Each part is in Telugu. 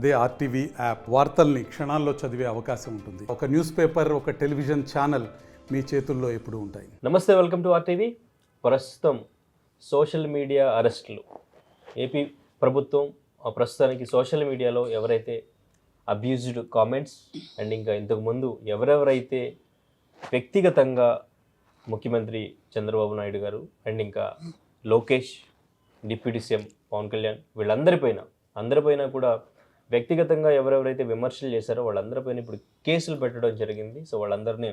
అదే ఆర్టీవీ యాప్ వార్తల్ని క్షణాల్లో చదివే అవకాశం ఉంటుంది. ఒక న్యూస్ పేపర్, ఒక టెలివిజన్ ఛానల్ మీ చేతుల్లో ఎప్పుడూ ఉంటాయి. నమస్తే, వెల్కమ్ టు ఆర్టీవీ. ప్రస్తుతం సోషల్ మీడియా అరెస్టులు. ఏపీ ప్రభుత్వం ప్రస్తుతానికి సోషల్ మీడియాలో ఎవరైతే అబ్యూజ్డ్ కామెంట్స్ అండ్ ఇంకా ఇంతకుముందు ఎవరెవరైతే వ్యక్తిగతంగా ముఖ్యమంత్రి చంద్రబాబు నాయుడు గారు అండ్ ఇంకా లోకేష్, డిప్యూటీ సీఎం పవన్ కళ్యాణ్ అందరిపైన కూడా వ్యక్తిగతంగా ఎవరెవరైతే విమర్శలు చేశారో వాళ్ళందరిపైన ఇప్పుడు కేసులు పెట్టడం జరిగింది. సో వాళ్ళందరినీ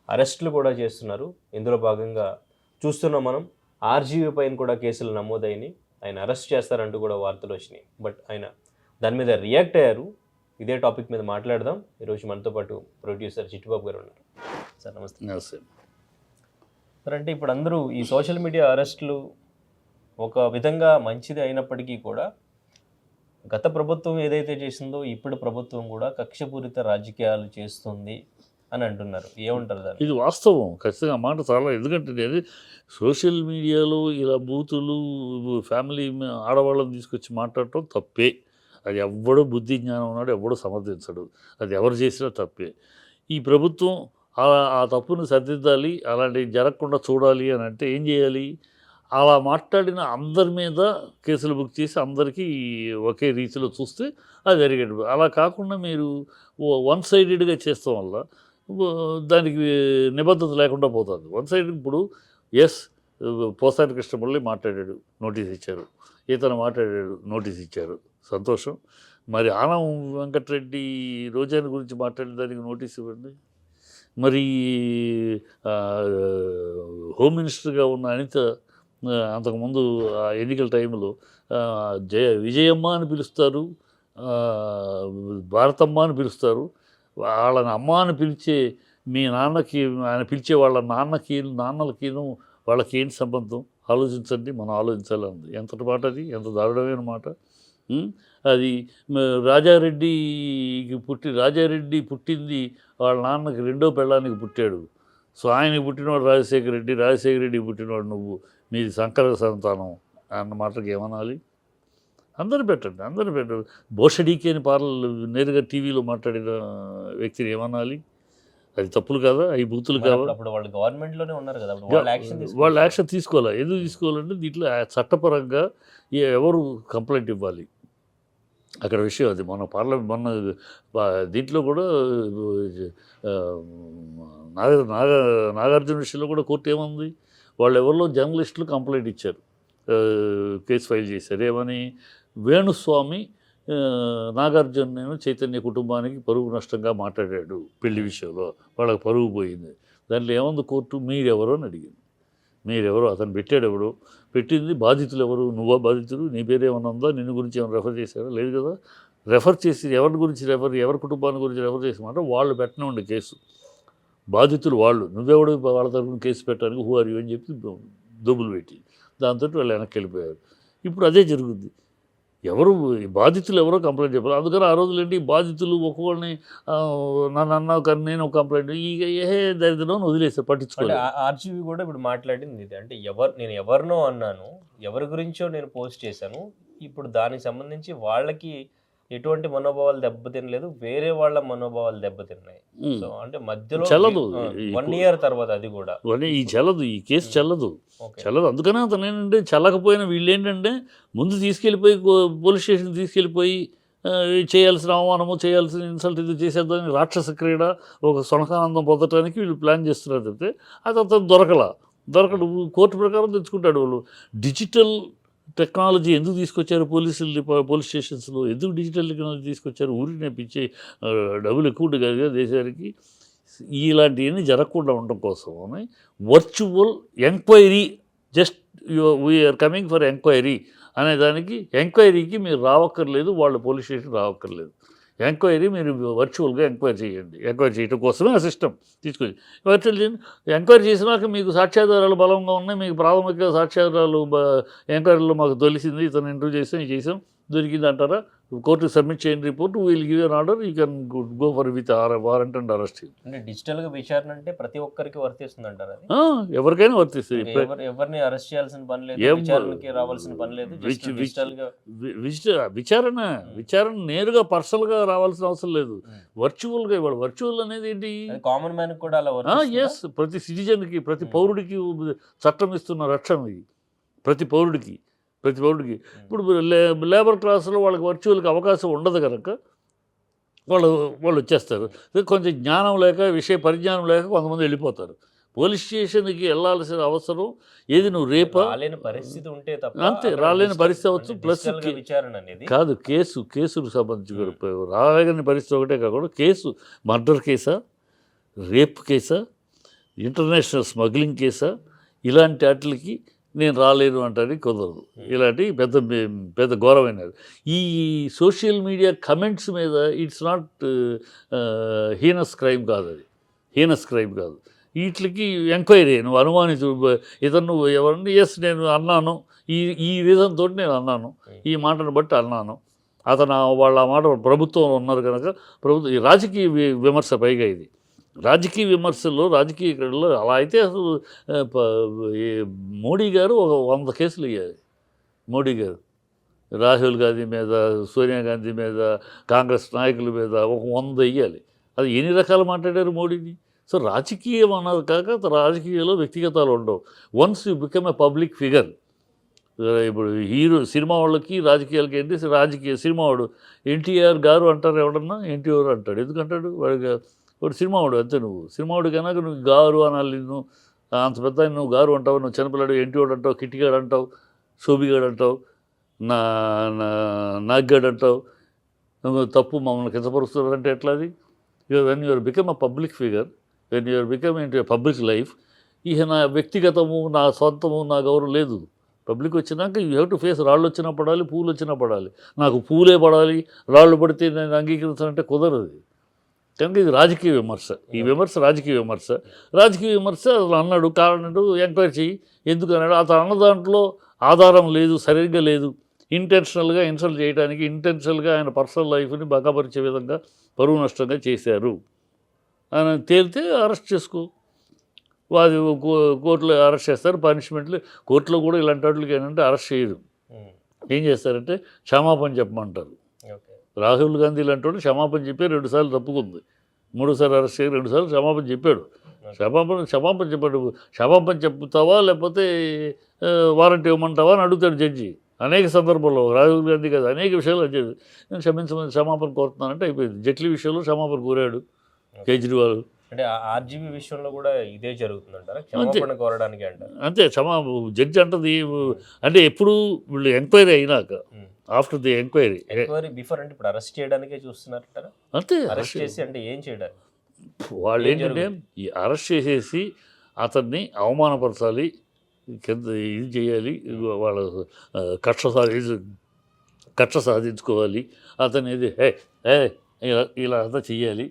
అరెస్టులు కూడా చేస్తున్నారు. ఇందులో భాగంగా చూస్తున్నాం మనం ఆర్జీవీ పైన కూడా కేసులు నమోదైనాయి. ఆయన అరెస్ట్ చేస్తారంటూ కూడా వార్తలు వచ్చినాయి. బట్ ఆయన దాని మీద రియాక్ట్ అయ్యారు. ఇదే టాపిక్ మీద మాట్లాడదాం. ఈరోజు మనతో పాటు ప్రొడ్యూసర్ చిట్టుబాబు గారు ఉన్నారు. సార్ నమస్తే. నమస్తే సార్, అంటే ఇప్పుడు అందరూ ఈ సోషల్ మీడియా అరెస్టులు ఒక విధంగా మంచిది అయినప్పటికీ కూడా గత ప్రభుత్వం ఏదైతే చేసిందో ఇప్పుడు ప్రభుత్వం కూడా కక్షపూరిత రాజకీయాలు చేస్తుంది అని అంటున్నారు. ఏమంటారు దాన్ని? ఇది వాస్తవం, ఖచ్చితంగా మాట చాలా. ఎందుకంటే అది సోషల్ మీడియాలో ఇలా బూతులు, ఫ్యామిలీ ఆడవాళ్ళని తీసుకొచ్చి మాట్లాడటం తప్పే. అది ఎవడో బుద్ధి జ్ఞానం ఉన్నాడు ఎవడో సమర్థించడు. అది ఎవరు చేసినా తప్పే. ఈ ప్రభుత్వం ఆ తప్పును సరిదిద్దాలి, అలాంటివి జరగకుండా చూడాలి అని అంటే ఏం చేయాలి? అలా మాట్లాడిన అందరి మీద కేసులు బుక్ చేసి అందరికీ ఒకే రీతిలో చూస్తే అది జరిగేది. అలా కాకుండా మీరు వన్ సైడెడ్గా చేస్తాం వల్ల దానికి నిబద్ధత లేకుండా పోతుంది. వన్ సైడ్ ఇప్పుడు పోసాని కృష్ణమురళి మాట్లాడాడు, నోటీస్ ఇచ్చారు. ఇతను మాట్లాడాడు, నోటీస్ ఇచ్చారు. సంతోషం. మరి ఆనం వెంకటరెడ్డి రోజాని గురించి మాట్లాడిన దానికి నోటీస్ ఇవ్వండి. మరి హోమ్ మినిస్టర్గా ఉన్న అనిత అంతకుముందు ఎన్నికల టైంలో విజయమ్మ అని పిలుస్తారు, భారతమ్మ అని పిలుస్తారు. వాళ్ళని అమ్మ అని పిలిచే మీ నాన్నకి, ఆయన పిలిచే వాళ్ళ నాన్నలకిను వాళ్ళకి ఏంటి సంబంధం? ఆలోచించండి, మనం ఆలోచించాలి. అంది ఎంతటి మాట, అది ఎంత దారుణమైన మాట. అది రాజారెడ్డి పుట్టింది వాళ్ళ నాన్నకి రెండో పెళ్ళానికి పుట్టాడు. సో ఆయనకి పుట్టినవాడు రాజశేఖర రెడ్డికి పుట్టినవాడు నువ్వు, మీది సంకర సంతానం అన్న మాటకి ఏమనాలి? అందరూ పెట్టండి. బోషడీకి అని నేరుగా టీవీలో మాట్లాడిన వ్యక్తిని ఏమనాలి? అది తప్పులు కాదా? అవి బూతులు కాదా? అప్పుడు వాళ్ళు గవర్నమెంట్లోనే ఉన్నారు కదా, వాళ్ళు యాక్షన్ తీసుకోవాలి. ఎందుకు తీసుకోవాలంటే దీంట్లో చట్టపరంగా ఎవరు కంప్లైంట్ ఇవ్వాలి అక్కడ విషయం అది. మొన్న దీంట్లో కూడా నాగార్జున విషయంలో కూడా కోర్టు ఏముంది, వాళ్ళు ఎవరిలో జర్నలిస్టులు కంప్లైంట్ ఇచ్చారు, కేసు ఫైల్ చేశారు. ఏమని? వేణుస్వామి నాగార్జున చైతన్య కుటుంబానికి పరువు నష్టంగా మాట్లాడాడు పెళ్లి విషయంలో, వాళ్ళకి పరువు పోయింది. దాంట్లో ఏముంది కోర్టు? మీరెవరో అని అడిగింది. మీరెవరో, అతను పెట్టాడు ఎవరు, పెట్టింది బాధితులు ఎవరు? నువ్వా బాధితులు? నీ పేరు ఏమైనా ఉందా? నిన్ను గురించి ఏమైనా రెఫర్ చేశారా? లేదు కదా. రెఫర్ చేసి ఎవరి గురించి ఎవరి కుటుంబాన్ని గురించి రెఫర్ చేసామంటే వాళ్ళు పెట్టనివ్వండి కేసు. బాధితులు వాళ్ళు, నువ్వెవడు వాళ్ళ తరఫున కేసు పెట్టడానికి, హూ ఆర్ యూ అని చెప్పి దొబ్బులు పెట్టి దాంతో వాళ్ళు వెనక్కి వెళ్ళిపోయారు. ఇప్పుడు అదే జరుగుద్ది. బాధితులు ఎవరో కంప్లైంట్ చెప్పారు. అందుకని ఆ రోజులు ఏంటి, బాధితులు ఒక్కొక్కరిని నన్ను అన్నావు కానీ నేను కంప్లైంట్ దరిద్రం వదిలేసారు, పట్టించుకోవాలి. ఆర్జీవీ కూడా ఇప్పుడు మాట్లాడింది ఇది. అంటే నేను ఎవరినో అన్నాను, ఎవరి గురించో నేను పోస్ట్ చేశాను, ఇప్పుడు దానికి సంబంధించి వాళ్ళకి ఎటువంటి మనోభావాలు దెబ్బతినలేదు, వేరే వాళ్ళ మనోభావాలు దెబ్బతిన్నాయి. సో అంటే మధ్యలో చల్లదు 1 year తర్వాత అది కూడా ఈ కేసు చల్లదు. అందుకనే అతను ఏంటంటే చల్లకపోయినా వీళ్ళు ఏంటంటే ముందు తీసుకెళ్ళిపోయి పోలీస్ స్టేషన్ తీసుకెళ్ళిపోయి చేయాల్సిన అవమానము, చేయాల్సిన ఇన్సల్ట్ ఇది చేసేద్దానికి రాక్షస క్రీడ, ఒక సొనకానందం పొందటానికి వీళ్ళు ప్లాన్ చేస్తున్నారు. చెప్తే అది అతను దొరకడు. కోర్టు ప్రకారం తెచ్చుకుంటాడు. వాళ్ళు డిజిటల్ టెక్నాలజీ ఎందుకు తీసుకొచ్చారు పోలీస్ స్టేషన్స్లో? ఎందుకు డిజిటల్ టెక్నాలజీ తీసుకొచ్చారు? ఊరికి నేర్పించే డబ్బులు ఎక్కువ కదా దేశానికి. ఇలాంటివన్నీ జరగకుండా ఉండడం కోసమని virtual enquiry, just we are coming for enquiry అనే దానికి, ఎంక్వైరీకి మీరు రావక్కర్లేదు, వాళ్ళు పోలీస్ స్టేషన్ రావక్కర్లేదు. ఎంక్వైరీ మీరు వర్చువల్గా ఎంక్వైరీ చేయండి. ఎంక్వైరీ చేయడం కోసమే ఆ సిస్టమ్ తీసుకొచ్చి వర్చువల్ చేయండి. ఎంక్వైరీ చేసినాక మీకు సాక్ష్యాధారాలు బలంగా ఉన్నాయి, మీకు ప్రాథమిక సాక్ష్యాధారాలు ఎంక్వైరీలో మాకు తెలిసింది, ఇతను ఇంటర్వ్యూ చేసాం దొరికింది అంటారా, కోర్టుకి సబ్మిట్ చేయండి report, we'll give an order, you can go for with warrant and arrest. అంటే డిజిటల్గా విచారణ అంటే ప్రతి ఒక్కరికి వర్తిస్తుంది అంటారు అది. ఎవరికైనా వర్తిస్తుంది. ఎవరిని అరెస్ట్ చేయాల్సిన పని లేదు, విచారణకి రావాల్సిన పని లేదు, విచారణ నేరుగా పర్సనల్గా రావాల్సిన అవసరం లేదు, వర్చువల్గా. ఇవాళ వర్చువల్ అనేది ఏంటి, కామన్ మ్యాన్ కూడా అలా. ఎస్, ప్రతి సిటిజన్కి, ప్రతి పౌరుడికి చట్టం ఇస్తున్న రక్షణ ఇది, ప్రతి పౌరుడికి. ఇప్పుడు లేబర్ క్లాసులో వాళ్ళకి వర్చువల్కి అవకాశం ఉండదు కనుక వాళ్ళు వచ్చేస్తారు. కొంచెం జ్ఞానం లేక, విషయ పరిజ్ఞానం లేక కొంతమంది వెళ్ళిపోతారు. పోలీస్ స్టేషన్కి వెళ్ళాల్సిన అవసరం ఏది, నువ్వు రేపా రాలేని పరిస్థితి ఉంటే తప్ప, అంతే, రాలేని పరిస్థితి అవ్వచ్చు. ప్లస్ విచారణ అనేది కాదు, కేసుకు సంబంధించి రాలేని పరిస్థితి ఒకటే కాకుండా కేసు, మర్డర్ కేసా, రేప్ కేసా, ఇంటర్నేషనల్ స్మగ్లింగ్ కేసా, ఇలాంటి వాటికి నేను రాలేను అంటే కుదరదు. ఇలాంటి పెద్ద ఘోరమైనది. ఈ సోషల్ మీడియా కమెంట్స్ మీద ఇట్స్ నాట్ హీనస్ క్రైమ్ కాదు, అది హీనస్ క్రైమ్ కాదు. వీటికి ఎంక్వైరీ, నువ్వు అనుమానించు, ఇతను నువ్వు ఎవరిని, ఎస్ నేను అన్నాను, ఈ రీజన్ తోటి నేను అన్నాను, ఈ మాటను బట్టి అన్నాను, అతను వాళ్ళ మాట ప్రభుత్వం ఉన్నారు కనుక ప్రభుత్వం. ఈ రాజకీయ విమర్శ పైగా ఇది రాజకీయ విమర్శల్లో, రాజకీయ క్రీడల్లో అలా అయితే అసలు మోడీ గారు ఒక 100 కేసులు ఇవ్వాలి. మోడీ గారు రాహుల్ గాంధీ మీద, సోనియా గాంధీ మీద, కాంగ్రెస్ నాయకుల మీద ఒక 100 ఇవ్వాలి. అది ఎన్ని రకాలు మాట్లాడారు మోడీని. సో రాజకీయం అన్నది కాక రాజకీయాల్లో వ్యక్తిగతాలు ఉండవు. Once you become a public figure, ఇప్పుడు సినిమా వాళ్ళకి రాజకీయాలకి ఏంటి, సినిమా వాడు ఎన్టీఆర్ గారు అంటారు, ఎవడన్నా ఎన్టీఆర్ అంటాడు. ఎందుకంటాడు, వాడు సినిమా వాడు అంతే. నువ్వు సినిమా వాడు కనుక నువ్వు గారు అనాలి. నువ్వు అంత పెద్ద నువ్వు గారు అంటావు, నువ్వు చిన్నపిల్లాడు ఎన్టీఆర్ అంటావు, కిట్టిగాడు అంటావు, శోభిగాడు అంటావు, నాగ్గాడు అంటావు. నువ్వు తప్పు, మమ్మల్ని కించపరుస్తున్నారంటే ఎట్లా అది? When you are become a public figure, when you are become in public life, ఇక నా వ్యక్తిగతము, నా సొంతము, నా గౌరవం లేదు. పబ్లిక్ వచ్చినాక యూ హ్యావ్ టు ఫేస్. రాళ్ళు వచ్చినా పడాలి, పూలు వచ్చినా పడాలి. నాకు పూలే పడాలి, రాళ్ళు పడితే నేను అంగీకరించాలంటే కుదరదు. కనుక ఇది రాజకీయ విమర్శ. ఈ విమర్శ రాజకీయ విమర్శ. అసలు అన్నాడు, కారణం ఎంక్వైరీ చెయ్యి, ఎందుకు అన్నాడు. అతను అన్న దాంట్లో ఆధారం లేదు, సరిగ్గా లేదు. ఇంటెన్షనల్గా ఇన్సల్ట్ చేయడానికి, ఇంటెన్షనల్గా ఆయన పర్సనల్ లైఫ్ని బకాపరిచే విధంగా పరువు నష్టంగా చేశారు అని తేలితే అరెస్ట్ చేసుకో. వాది కోర్టులో అరెస్ట్ చేస్తారు, పనిష్మెంట్లు. కోర్టులో కూడా ఇలాంటి వాటికి ఏంటంటే అరెస్ట్ చేయరు. ఏం చేస్తారంటే క్షమాపణ చెప్పమంటారు. రాహుల్ గాంధీ లాంటి వాడు క్షమాపణ చెప్పి 2 సార్లు తప్పుకుంది, 3సారి అరెస్ట్ చేసి 2 సార్లు క్షమాపణ చెప్పాడు. క్షమాపణ చెప్పాడు. క్షమాపణ చెప్తావా లేకపోతే వారెంట్ ఇవ్వమంటావా అని అడుగుతాడు జడ్జి. అనేక సందర్భాల్లో రాహుల్ గాంధీ కాదు, అనేక విషయాలు వచ్చేది. నేను క్షమించమని క్షమాపణ కోరుతున్నానంటే అయిపోయింది. జైట్లీ విషయంలో క్షమాపణ కోరాడు కేజ్రీవాల్. అంటే ఆర్జీబీ విషయంలో కూడా ఇదే జరుగుతుందంటారా, క్షమాపణ కోరడానికి అంటారు. అంతే, జడ్జి అంటది. అంటే ఎప్పుడు వీళ్ళు ఎంక్వైరీ అయినాక, ఆఫ్టర్ ది ఎంక్వైరీ బిఫోర్ అంటే ఇప్పుడు అరెస్ట్ చేయడానికే చూస్తున్నారంటారా? అంతే, అరెస్ట్ చేసి అంటే ఏం చేయడానికి వాళ్ళు ఏంటంటే అరెస్ట్ చేసేసి అతన్ని అవమానపరచాలి, కింద ఇది చేయాలి, వాళ్ళ కక్ష సాధించుకోవాలి. అతను ఇది ఇలా అంతా చెయ్యాలి,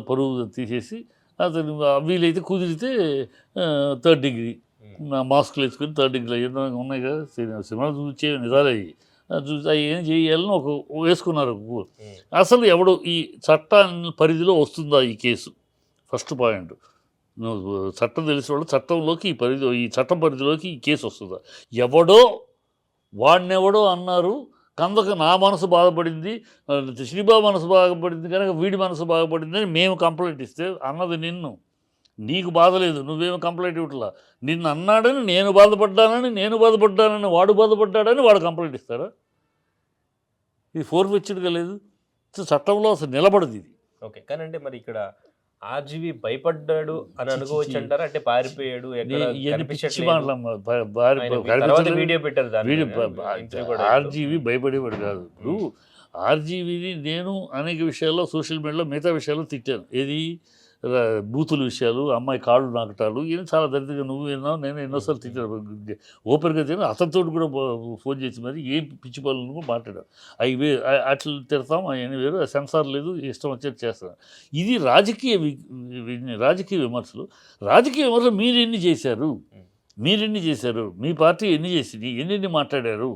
పరువు తీసేసి అతను వీలైతే కుదిరితే 3rd డిగ్రీ మాస్కులు వేసుకొని 3rd డిగ్రీ ఉన్నాయి కదా సినిమాలు చూసే నిజాలు చూసి అవి ఏం చేయాలని వేసుకున్నారు. అసలు ఎవడు ఈ చట్టాన్ని పరిధిలో వస్తుందా ఈ కేసు? First point. నువ్వు చట్టం తెలిసిన వాళ్ళు చట్టంలోకి ఈ చట్టం పరిధిలోకి ఈ కేసు వస్తుందా? వాడినెవడో అన్నారు కందక నా మనసు బాధపడింది, శ్రీబాబు మనసు బాధపడింది కనుక వీడి మనసు బాధపడిందని మేము కంప్లైంట్ ఇస్తే అన్నది నిన్ను, నీకు బాధ లేదు, నువ్వేమో కంప్లైంట్ ఇవ్వట్లా. నిన్ను అన్నాడని నేను బాధపడ్డానని వాడు బాధపడ్డాడని వాడు కంప్లైంట్ ఇస్తారా? ఇది ఫోర్ఫెచ్డ్గా లేదు, చట్టంలో అసలు నిలబడదు ఇది. ఓకే, కానీ అంటే మరి ఇక్కడ ఆర్జీవి భయపడ్డాడు అని అనుకోవచ్చు అంటారా? అంటే పారిపోయాడు, ఆర్జీవి భయపడేవాడు కాదు. ఇప్పుడు ఆర్జీవిని నేను అనేక విషయాల్లో సోషల్ మీడియాలో మిగతా విషయాల్లో తిట్టాను. ఏది బూతుల విషయాలు, అమ్మాయి కాళ్ళు నాకటాలు, ఇవన్నీ చాలా దరిద్రంగా నువ్వు విన్నావు, నేను ఎన్నోసార్లు తిట్టాను. ఓపెన్గా తిన్నాను, అతనితో కూడా ఫోన్ చేసి మరి ఏం పిచ్చి పనులను కూడా మాట్లాడాను. అవి అట్లా తిడతాం, అవన్నీ వేరు, సెన్సార్ లేదు, ఇష్టం వచ్చేది చేస్తాను. ఇది రాజకీయ విమర్శలు. మీరు ఎన్ని చేశారు, మీ పార్టీ ఎన్ని చేసింది, ఎన్ని మాట్లాడారు,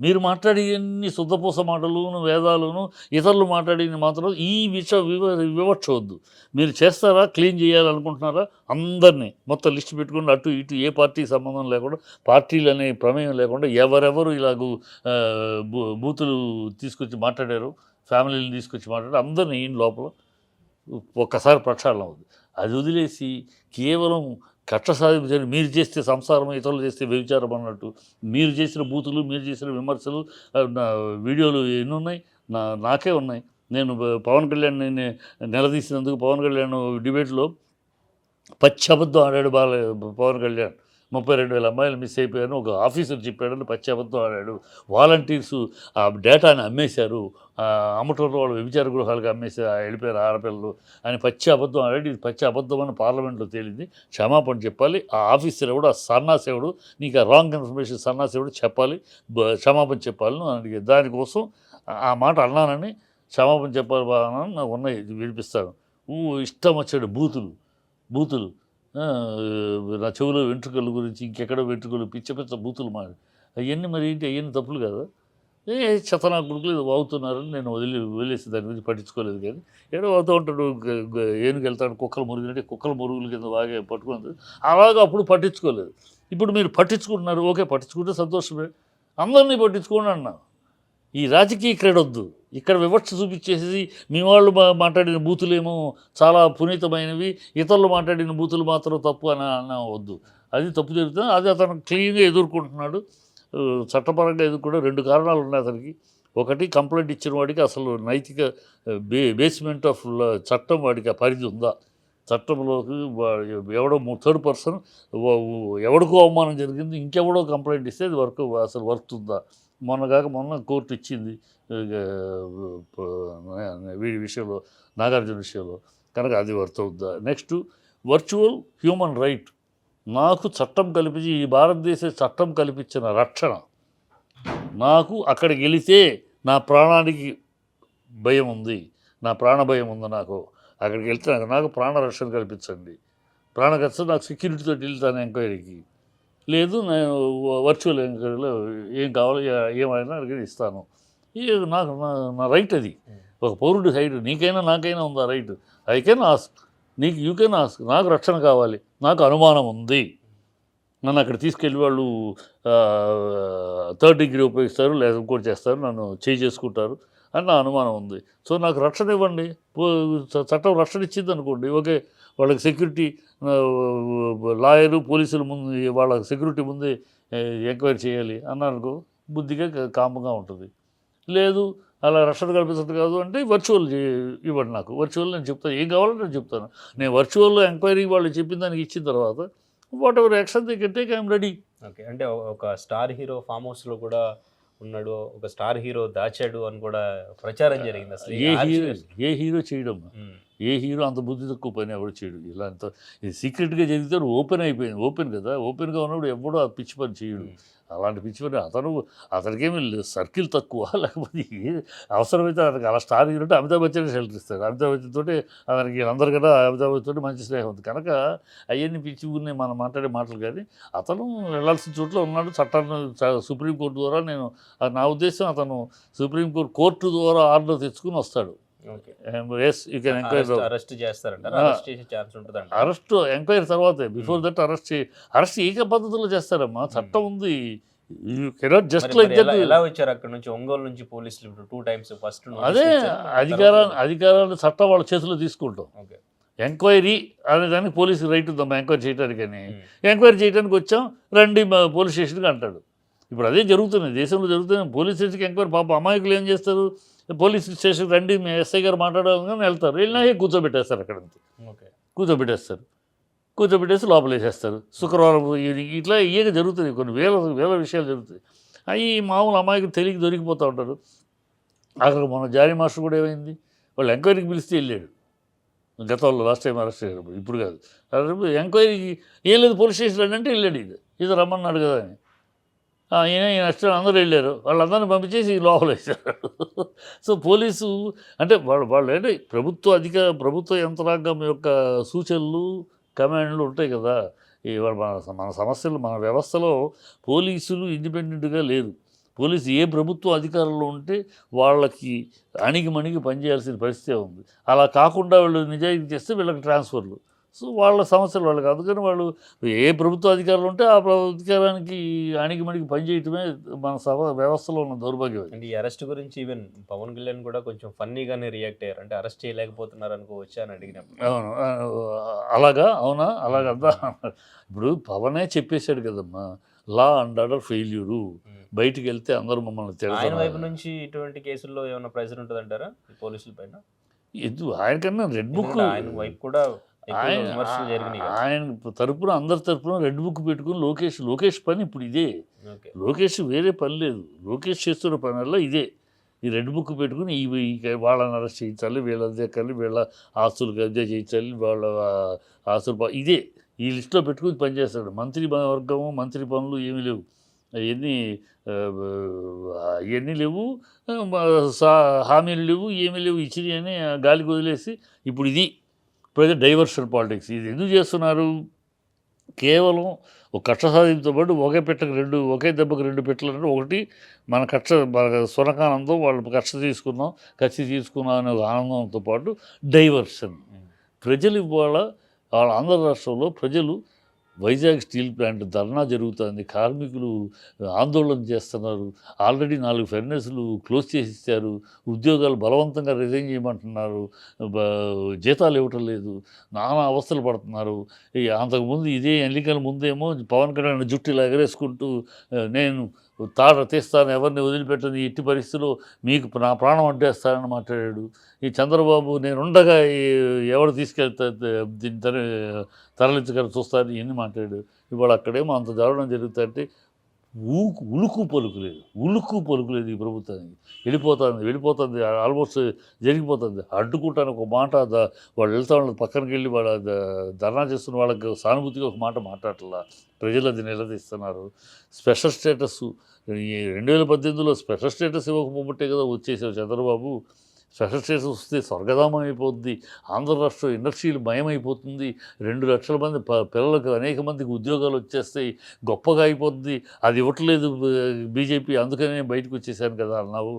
మీరు మాట్లాడి ఎన్ని శుద్ధపూస మాటలును వేదాలును ఇతరులు మాట్లాడిన మాత్రం ఈ వివక్ష వద్దు. మీరు చేస్తారా, క్లీన్ చేయాలనుకుంటున్నారా, అందరినీ మొత్తం లిస్ట్ పెట్టుకుని అటు ఇటు ఏ పార్టీ సంబంధం లేకుండా, పార్టీలు అనే ప్రమేయం లేకుండా ఎవరెవరు ఇలాగూ బూతులు తీసుకొచ్చి మాట్లాడారు, ఫ్యామిలీని తీసుకొచ్చి మాట్లాడారు, అందరినీ ఈయన లోపల ఒక్కసారి ప్రక్షాళన అవుతుంది. అది వదిలేసి కేవలం కక్ష సాధింపు మీరు చేస్తే సంసారం, ఇతరులు చేస్తే వ్యభిచారం అన్నట్టు మీరు చేసిన బూతులు, మీరు చేసిన విమర్శలు వీడియోలు ఎన్ని ఉన్నాయి, నాకే ఉన్నాయి. నేను పవన్ కళ్యాణ్ నిలదీసినందుకు పవన్ కళ్యాణ్ డిబేట్లో పచ్చి అబద్ధం ఆడాడు పవన్ కళ్యాణ్. 32,000 అమ్మాయిలు మిస్ అయిపోయాను ఒక ఆఫీసర్ చెప్పాడని పచ్చి అబద్ధం ఆడాడు. వాలంటీర్సు ఆ డేటాని అమ్మేశారు, అమ్మటంలో వాళ్ళు వ్యభిచార గృహాలకు అమ్మేసి వెళ్ళిపోయారు ఆడపిల్లలు అని పచ్చి అబద్ధం ఆడాడు. ఇది పచ్చి అబద్ధం అని పార్లమెంట్లో తేలింది. క్షమాపణ చెప్పాలి. ఆ ఆఫీసర్ ఎవడు, ఆ సన్నాసేవుడు, నీకు ఆ రాంగ్ ఇన్ఫర్మేషన్ సన్నాసేవుడు చెప్పాలి, క్షమాపణ చెప్పాలి అని అడిగే. దానికోసం ఆ మాట అన్నానని క్షమాపణ చెప్పాలి బాగా నాకు ఉన్నాయి, వినిపిస్తాను. ఇష్టం వచ్చాడు బూతులు నా చెవులో వెంట్రుకల గురించి, ఇంకెక్కడో వెంట్రుకలు, పిచ్చ బూతులు మాట అవన్నీ. మరి ఏంటి, అవన్నీ తప్పులు కదా. చెత్తనా గుడుకులు ఇది వాగుతున్నారని నేను వదిలేసి దాని గురించి పట్టించుకోలేదు. కానీ ఏడో వాగుతూ ఉంటాడు, ఏనుగు వెళ్తాడు, కుక్కలు మురుగులంటే కుక్కల మురుగుల కింద బాగా పట్టుకున్నది. అలాగా అప్పుడు పట్టించుకోలేదు. ఇప్పుడు మీరు పట్టించుకుంటున్నారు, ఓకే, పట్టించుకుంటే సంతోషమే, అందరినీ పట్టించుకోండి అన్నా. ఈ రాజకీయ క్రీడొద్దు. ఇక్కడ వివక్ష చూపించేసి మీ వాళ్ళు మాట్లాడిన బూతులేమో చాలా పునీతమైనవి, ఇతరులు మాట్లాడిన బూతులు మాత్రం తప్పు అని వద్దు. అది తప్పు జరుగుతుంది. అది అతను క్లీన్గా ఎదుర్కొంటున్నాడు. చట్టపరంగా ఎదుర్కొంటే 2 కారణాలు ఉన్నాయి అతనికి. ఒకటి, కంప్లైంట్ ఇచ్చిన వాడికి అసలు నైతిక బేస్మెంట్ ఆఫ్ చట్టం వాడికి ఆ పరిధి ఉందా, చట్టంలోకి ఎవడో థర్డ్ పర్సన్ ఎవడికో అవమానం జరిగింది, ఇంకెవడో కంప్లైంట్ ఇస్తే అది అసలు వర్త్ ఉందా. మొన్న కోర్టు ఇచ్చింది వీడి విషయంలో, నాగార్జున విషయంలో, కనుక అది వర్త్ అవుద్దా. Next, virtual human right. నాకు చట్టం కల్పించి, ఈ భారతదేశ చట్టం కల్పించిన రక్షణ, నాకు అక్కడికి వెళితే నా ప్రాణానికి భయం ఉంది, నా ప్రాణ భయం ఉంది, నాకు అక్కడికి వెళ్తే నాకు ప్రాణ రక్షణ కల్పించండి, ప్రాణరక్షణ నాకు సెక్యూరిటీతో వెళ్తాను ఎంక్వైరీకి, లేదు నేను వర్చువల్ ఎంక్వైరీలో ఏం కావాలో ఏమైనా అడిగి ఇస్తాను. నాకు నా రైట్ అది. ఒక పౌరుడి సైడ్ నీకైనా నాకైనా ఉందా రైట్. ఐ కెన్ ఆస్క్, నీకు యూ కెన్ ఆస్క్. నాకు రక్షణ కావాలి, నాకు అనుమానం ఉంది, నన్ను అక్కడ తీసుకెళ్ళి వాళ్ళు 3rd డిగ్రీ ఉపయోగిస్తారు, లేదా ఇంకోటి చేస్తారు, నన్ను చేసుకుంటారు అని నా అనుమానం ఉంది. సో నాకు రక్షణ ఇవ్వండి. చట్టం రక్షణ ఇచ్చింది అనుకోండి, ఓకే, వాళ్ళకి సెక్యూరిటీ, లాయరు, పోలీసుల ముందు, వాళ్ళ సెక్యూరిటీ ముందే ఎంక్వైరీ చేయాలి అన్నారనుకో, బుద్ధిగా కామ్గా ఉంటుంది. లేదు అలా రక్షణ కల్పించదు కాదు అంటే వర్చువల్ ఇవ్వండి నాకు. వర్చువల్ నేను చెప్తాను, ఏం కావాలంటే నేను చెప్తాను. నేను వర్చువల్లో ఎంక్వైరీ వాళ్ళు చెప్పిన దానికి ఇచ్చిన తర్వాత what ever action they can take, I'm ready. Okay, అంటే ఒక స్టార్ హీరో ఫామ్ హౌస్లో కూడా ఉన్నాడు, ఒక స్టార్ హీరో దాచాడు అని కూడా ప్రచారం జరిగింది. అసలు ఏ హీరో చేయడం, ఏ హీరో అంత బుద్ధి తక్కువ పని ఎవరు చేయడు. ఇలా అంత సీక్రెట్గా జరిగితే ఓపెన్ అయిపోయింది, ఓపెన్ కదా, ఓపెన్గా ఉన్నప్పుడు ఎవడో ఆ పిచ్చి పని చేయడు. అలాంటి పిచ్చి పని అతనికేమి సర్కిల్ తక్కువ, లేకపోతే అవసరమైతే అతనికి అలా స్టార్ హీరో అంటే అమితాబ్ బచ్చన్ షెల్టర్ ఇస్తాడు. అమితాబ్ బచ్చన్ తోటి అతనికి అందరికన్నా అమితాబ్ బచ్చన్ తోటి మంచి స్నేహం ఉంది. కనుక అవన్నీ పిచ్చి ఉన్నాయి మనం మాట్లాడే మాటలు. కానీ అతను వెళ్ళాల్సిన చోట్ల ఉన్నాడు. చట్టాన్ని సుప్రీంకోర్టు ద్వారా, నా ఉద్దేశం అతను సుప్రీంకోర్టు ద్వారా ఆర్డర్ తెచ్చుకుని వస్తాడు. అరెస్ట్ ఎంక్వైరీ తర్వాతే, బిఫోర్ దట్ అరెస్ట్ ఏక పద్ధతిలో చేస్తారమ్మా, చట్టం ఉంది. జస్ట్ లైక్ ఎలా వచ్చారు అక్కడ నుంచి, ఒంగోలు నుంచి పోలీసులు 2 times ఫస్ట్ అదే అధికారాలు చట్టం వాళ్ళ చేతిలో తీసుకుంటాం. ఎంక్వైరీ అనే దానికి పోలీసుకి రైట్ ఉందమ్మా ఎంక్వైరీ చేయడానికి. అని ఎంక్వైరీ చేయడానికి వచ్చాం రండి పోలీస్ స్టేషన్కి అంటాడు. ఇప్పుడు అదే జరుగుతుంది దేశంలో, జరుగుతుంది. పోలీస్ స్టేషన్కి ఎంక్వైరీ, పాప అమాయకులు ఏం చేస్తారు, పోలీస్ స్టేషన్కి రండి మీ ఎస్ఐ గారు మాట్లాడాలని వెళ్తారు, వెళ్ళినా కూర్చోబెట్టేస్తారు, అక్కడ కూర్చోబెట్టేసి లోపల వేసేస్తారు. శుక్రవారం ఇట్లా ఇయ్యగా జరుగుతుంది, కొన్ని వేల విషయాలు జరుగుతాయి. అవి మామూలు అమాయకులు తెలియక దొరికిపోతూ ఉంటారు. అక్కడ మన జారీ మాస్టర్ కూడా ఏమైంది, వాళ్ళు ఎంక్వైరీకి పిలిస్తే వెళ్ళాడు. గతంలో లాస్ట్ టైం అరెస్ట్ అయ్యారు, ఇప్పుడు కాదు. ఎంక్వైరీకి ఏం లేదు పోలీస్ స్టేషన్ అంటే వెళ్ళాడు. ఇది రమ్మన్నాడు కదా అని ఈయన నష్టం అందరూ వెళ్ళారు, వాళ్ళందరినీ పంపించేసి లోపల వేశారు. సో పోలీసు అంటే వాళ్ళు అంటే ప్రభుత్వ యంత్రాంగం యొక్క సూచనలు, కమాండ్లు ఉంటాయి కదా. మన సమస్యలు, మన వ్యవస్థలో పోలీసులు ఇండిపెండెంట్గా లేరు. పోలీసు ఏ ప్రభుత్వ అధికారంలో ఉంటే వాళ్ళకి అణిగిమణిగి పనిచేయాల్సిన పరిస్థితి ఉంది. అలా కాకుండా వాళ్ళు నిజాయితీ చేస్తే వీళ్ళకి ట్రాన్స్ఫర్లు. సో వాళ్ళ సమస్యలు వాళ్ళకి. అందుకని వాళ్ళు ఏ ప్రభుత్వ అధికారులు ఉంటే ఆ అధికారానికి అణిగిమణిగి పనిచేయటమే మన వ్యవస్థలో ఉన్న దౌర్భాగ్యం. అంటే ఈ అరెస్ట్ గురించి ఈవెన్ పవన్ కళ్యాణ్ కూడా కొంచెం ఫన్నీగానే రియాక్ట్ అయ్యారు. అంటే అరెస్ట్ చేయలేకపోతున్నారు అనుకోవచ్చా అని అడిగినప్పుడు. అవును, అలాగా, అవునా, అలాగా అర్థం. ఇప్పుడు పవనే చెప్పేశాడు కదమ్మా, లా అండ్ ఆర్డర్ ఫెయిల్యూరు, బయటికి వెళ్తే అందరూ మమ్మల్ని ఆయన తిడతారు. వైపు నుంచి ఇటువంటి కేసుల్లో ఏమైనా ప్రెజర్ ఉంటుందంటారా పోలీసుల పైన? ఆయనకన్నా రెడ్ బుక్, ఆయన వైపు కూడా విమర్శలు జరిగినాయి. ఆయన తరపున అందరి తరపున రెడ్ బుక్ పెట్టుకుని లోకేష్ పని ఇప్పుడు ఇదే. లోకేష్ వేరే పని లేదు. లోకేష్ చేస్తున్న పని వల్ల ఇదే. ఈ రెడ్ బుక్ పెట్టుకుని వాళ్ళని అరెస్ట్ చేయించాలి, వీళ్ళ దగ్గర వీళ్ళ ఆస్తులు కబ్జా చేయించాలి, వాళ్ళ ఆస్తులు ఇదే ఈ లిస్టులో పెట్టుకుని పనిచేస్తాడు. మంత్రి వర్గము, మంత్రి పనులు ఏమీ లేవు, అవన్నీ లేవు, హామీలు లేవు, ఏమీ లేవు, ఇచ్చినవి అని గాలికి వదిలేసి ఇప్పుడు ఇది ప్రజెంట్ డైవర్షన్ పాలిటిక్స్. ఇది ఎందుకు చేస్తున్నారు? కేవలం ఒక కక్ష సాధింపుతో పాటు ఒకే దెబ్బకు రెండు పెట్టలు అంటే, ఒకటి మన సునకానందం, వాళ్ళు కక్ష తీసుకున్నాం అనే ఆనందంతో పాటు డైవర్షన్. ప్రజలు ఇవాళ వాళ్ళ ఆంధ్ర రాష్ట్రంలో ప్రజలు వైజాగ్ స్టీల్ ప్లాంట్ ధర్నా జరుగుతుంది, కార్మికులు ఆందోళన చేస్తున్నారు, ఆల్రెడీ 4 ఫెర్నెస్లు క్లోజ్ చేసి ఇచ్చారు, ఉద్యోగాలు బలవంతంగా రిజైన్ చేయమంటున్నారు, జీతాలు ఇవ్వటం లేదు, నానా అవస్థలు పడుతున్నారు. అంతకుముందు ఇదే ఎన్నికల ముందేమో పవన్ కళ్యాణ్ జుట్టు ఇలా ఎగరేసుకుంటూ నేను తీస్తాను, ఎవరిని వదిలిపెట్టని, ఎట్టి పరిస్థితుల్లో మీకు నా ప్రాణం అడ్డేస్తానని మాట్లాడాడు. ఈ చంద్రబాబు నేనుండగా ఎవరు దీన్ని తరలించగల చూస్తారని ఎన్ని మాట్లాడాడు. ఇవాళ అక్కడేమో అంత జరగడం జరుగుతుంటే ఉలుకు పలుకులేదు ఈ ప్రభుత్వానికి. వెళ్ళిపోతుంది, ఆల్మోస్ట్ జరిగిపోతుంది. అడ్డుకుంటాను ఒక మాట, వాళ్ళు వెళ్తా వాళ్ళకి పక్కనకి వెళ్ళి వాళ్ళ ధర్నా చేస్తున్న వాళ్ళకి సానుభూతిగా ఒక మాట మాట్లాడట్లా. ప్రజలు అది నిలదీస్తున్నారు. స్పెషల్ స్టేటస్ 2018లో స్పెషల్ స్టేటస్ ఇవ్వకపోబట్టే కదా వచ్చేసావు చంద్రబాబు. స్పెషల్ స్టేటస్ వస్తే స్వర్గధామం అయిపోతుంది, ఆంధ్ర రాష్ట్రం ఇండస్ట్రీలు మయమైపోతుంది, 2 లక్షల మంది పిల్లలకు అనేక మందికి ఉద్యోగాలు వచ్చేస్తాయి, గొప్పగా అయిపోతుంది. అది ఇవ్వట్లేదు బీజేపీ, అందుకనే బయటకు వచ్చేసాను కదా అన్నావు.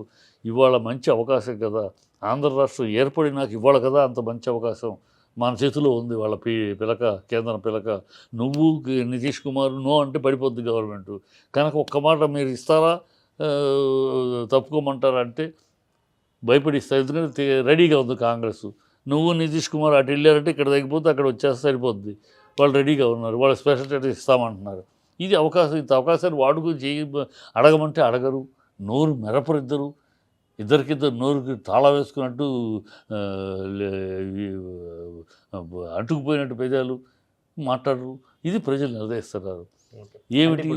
ఇవాళ మంచి అవకాశం కదా, ఆంధ్ర రాష్ట్రం ఏర్పడినాక ఇవాళ కదా అంత మంచి అవకాశం మన చేతిలో ఉంది. వాళ్ళ కేంద్రం పిలక. నువ్వు నితీష్ కుమార్ నో అంటే పడిపోద్ది గవర్నమెంట్. కనుక ఒక్క మాట మీరు ఇస్తారా, తప్పుకోమంటారా అంటే భయపడిస్తారు. ఎందుకంటే రెడీగా ఉంది కాంగ్రెస్. నువ్వు నితీష్ కుమార్ అటు వెళ్ళారంటే ఇక్కడ తగ్గిపోతే అక్కడ వచ్చేస్తే సరిపోద్ది. వాళ్ళు రెడీగా ఉన్నారు, వాళ్ళ స్పెషల్ స్టేటస్ ఇస్తామంటున్నారు. ఇది అవకాశం. ఇంత అవకాశాన్ని వాడుకుని అడగమంటే అడగరు, నోరు మెరపరిద్దరు, ఇద్దరికిద్దరు నోరుకి తాళా వేసుకున్నట్టు అంటుకుపోయినట్టు పెదాలు మాట్లాడరు. ఇది ప్రజలు నిర్ణయిస్తున్నారు. ఏమిటి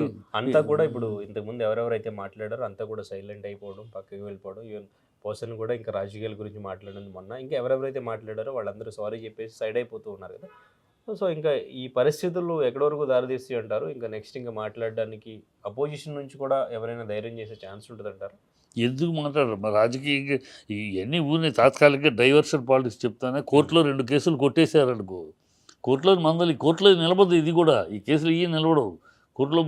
అంతా కూడా ఇప్పుడు ఇంతకుముందు ఎవరెవరైతే మాట్లాడారో అంతా కూడా సైలెంట్ అయిపోవడం, పక్కకి వెళ్ళిపోవడం, ఈవెన్ పర్సన్ కూడా ఇంకా రాజకీయాల గురించి మాట్లాడడం మొన్న, ఇంకా ఎవరెవరైతే మాట్లాడారో వాళ్ళందరూ సారీ చెప్పేసి సైడ్ అయిపోతూ ఉన్నారు కదా. సో ఇంకా ఈ పరిస్థితులు ఎక్కడి వరకు దారితీస్తాయి అంటారు? ఇంకా నెక్స్ట్ ఇంకా మాట్లాడడానికి అపోజిషన్ నుంచి కూడా ఎవరైనా ధైర్యం చేసే ఛాన్స్ ఉంటుంది అంటారు? ఎందుకు మాట్లాడరు? మరి రాజకీయంగా ఇవన్నీ ఊరిని తాత్కాలికంగా డైవర్షన్ పాలిటిక్స్ చెప్తానే. కోర్టులో 2 కేసులు కొట్టేశారనుకో, కోర్టులో నిలబడదు. ఇది కూడా ఈ కేసులు ఇవి నిలబడవు. కోర్టులో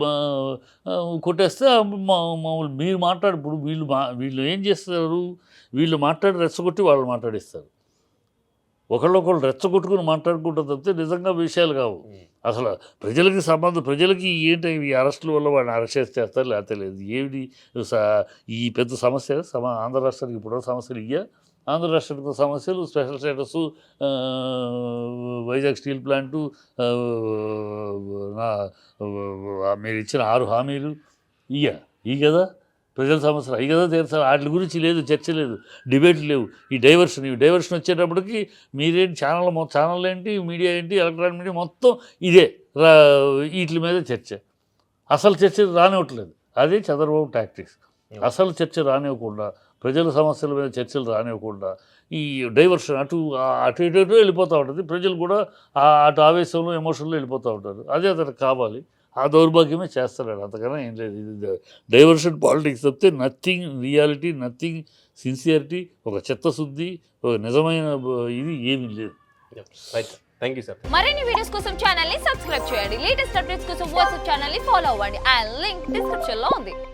కొట్టేస్తే మామూలు మీరు ఇప్పుడు వీళ్ళు ఏం చేస్తారు, వీళ్ళు మాట్లాడి రెచ్చగొట్టి వాళ్ళు మాట్లాడిస్తారు. ఒకళ్ళొకళ్ళు రెచ్చగొట్టుకుని మాట్లాడుకుంటుంది తప్పితే నిజంగా విషయాలు కావు. అసలు ప్రజలకి ఏంటి ఈ అరెస్టుల వల్ల వాడిని అరెస్ట్ చేస్తారు, లేకపోతే లేదు. ఏమిటి ఈ పెద్ద సమస్య? ఆంధ్ర రాష్ట్రానికి ఇప్పుడు సమస్యలు ఆంధ్ర రాష్ట్రానికి సమస్యలు, special status, Vizag steel plant, మీరు ఇచ్చిన 6 హామీలు ఇవి కదా ప్రజల సమస్యలు, అవి కదా తీర్చాలి. వాటి గురించి లేదు, చర్చ లేదు, డిబేట్లు లేవు. ఈ డైవర్షన్ వచ్చేటప్పటికి మీరేంటి ఛానల్ ఏంటి, మీడియా ఏంటి, ఎలక్ట్రానిక్ మీడియా మొత్తం ఇదే వీటి మీద చర్చ. అసలు చర్చ రానివ్వట్లేదు. అదే చంద్రబాబు టాక్టిక్స్. అసలు చర్చ రానివ్వకుండా, ప్రజల సమస్యల మీద చర్చలు రానివ్వకుండా ఈ డైవర్షన్ అటు వెళ్ళిపోతూ ఉంటుంది. ప్రజలు కూడా అటు ఆవేశంలో, ఎమోషన్లో వెళ్ళిపోతూ ఉంటారు. అదే అతనికి కావాలి. ఆ దౌర్భాగ్యమే చేస్తాడు. అంతకన్నా ఏం లేదు. ఇది డైవర్షన్ పాలిటిక్స్ తప్పితే నథింగ్ రియాలిటీ, నథింగ్ సిన్సియారిటీ, ఒక చిత్తశుద్ధి, ఒక నిజమైన ఇది ఏమీ లేదు. Thank you sir. మరిన్ని వీడియోస్ కోసం ఛానల్ ని సబ్స్క్రైబ్ చేయండి. లేటెస్ట్ అప్డేట్స్ కోసం వాట్సాప్ ఛానల్ ని ఫాలో అవ్వండి. ఆ లింక్ డిస్క్రిప్షన్ లో ఉంది.